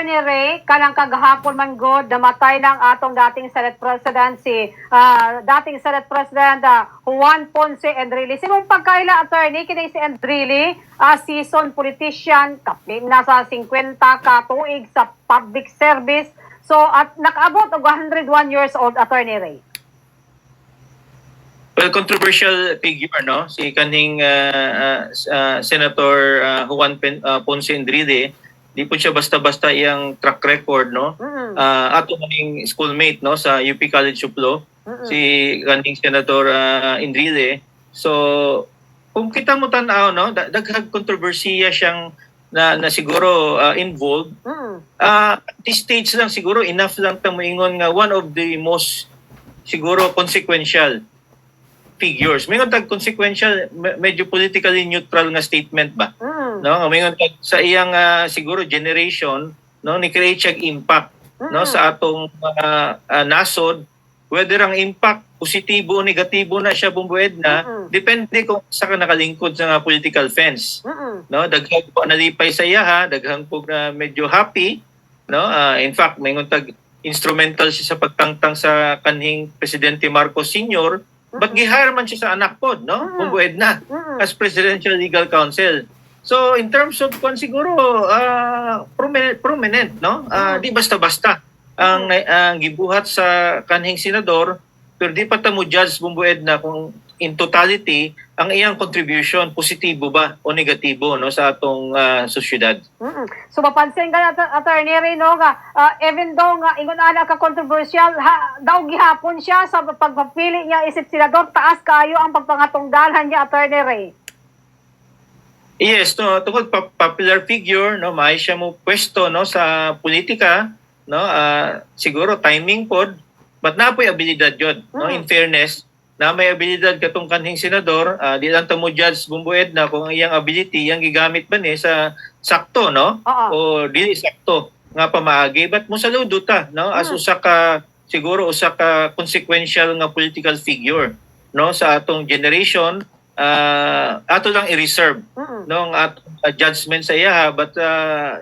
Attorney Ray, kanang kagahapon man god namatay lang atong dating Senate President dating Senate President Juan Ponce Enrile. Simong pagkaila attorney kini si Enrile, seasoned politician, kapin na sa 50 ka tuig sa public service. So at nakaabot og 101 years old, Attorney Ray. Well, controversial figure, no? Si kaning Senator Juan Ponce Enrile. Di po siya basta-basta iyang track record, no? Ato maning schoolmate, no, sa UP College of Law, si kaning Senator Enrile. So, kung kita mo tanaw, no, daghang kontrobersiya siyang na siguro involved. At this stage lang siguro enough lang ta moingon nga one of the most siguro consequential figures. Mingon tag consequential, medyo politically neutral nga statement ba? No, mingon tag sa iyang siguro generation, no, ni create siya impact, no, sa atong nasod, whether ang impact positibo o negatibo na siya bumbued na, depende kung sa ka nakalingkod sa political fence. No, daghang po nalipay sa iya ha, daghang po na medyo happy, no. In fact, mingon tag instrumental siya sa pagtangtang sa kanhing Presidente Marcos Sr. But gihire man siya sa anak pod, no? Bumbued na as Presidential Legal Counsel. So in terms of siguro prominent, no? Di basta-basta ang gibuhat sa kanhing senador, pero di pa ta mo judge bumbued na kung in totality ang iyang contribution positibo ba o negatibo, no, sa atong sosyedad. So mapansin ka Attorney Ray, no, nga even though nga ingon ana ka controversial daw gihapon siya sa pagpapili niya isip senador, taas kayo ang pagpangatungdalan niya, Attorney Ray. Yes, no, tungkol popular figure, no, may siya mo pwesto, no, sa politika, no, siguro timing pod, but napoy abilidad yun, no, in fairness, na may abilidad katong kanhing senador, di lang ta mo judge bumbued na kung ang iyang ability, iyang gigamit ba ni sa sakto, no, o dili sakto nga pamaagi, but mo saludo ta, no, as usa ka, siguro usa ka consequential nga political figure, no, sa atong generation. Ato lang i-reserve, no, ang atong judgment sa iya, but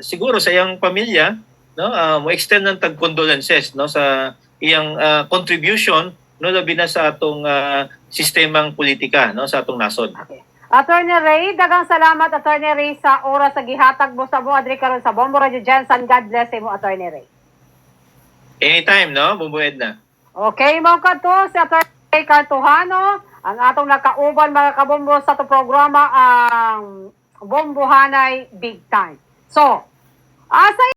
siguro sa iyang pamilya, no, mo extend ng tag condolences, no, sa iyang contribution, no, labi na sa atong sistemang politika, no, sa atong nasod. Okay. Attorney Ray, daghang salamat Attorney Ray sa oras sa gihatag mo sa adri karon sa Bombo Radio Jensen. God bless mo, Attorney Ray. Anytime, no, bumbued na. Okay, mo kadto si Attorney Ray Cartuhano, ang atong nakauban mga kabombo sa to programa ang Bombohanay Big Time. So, asa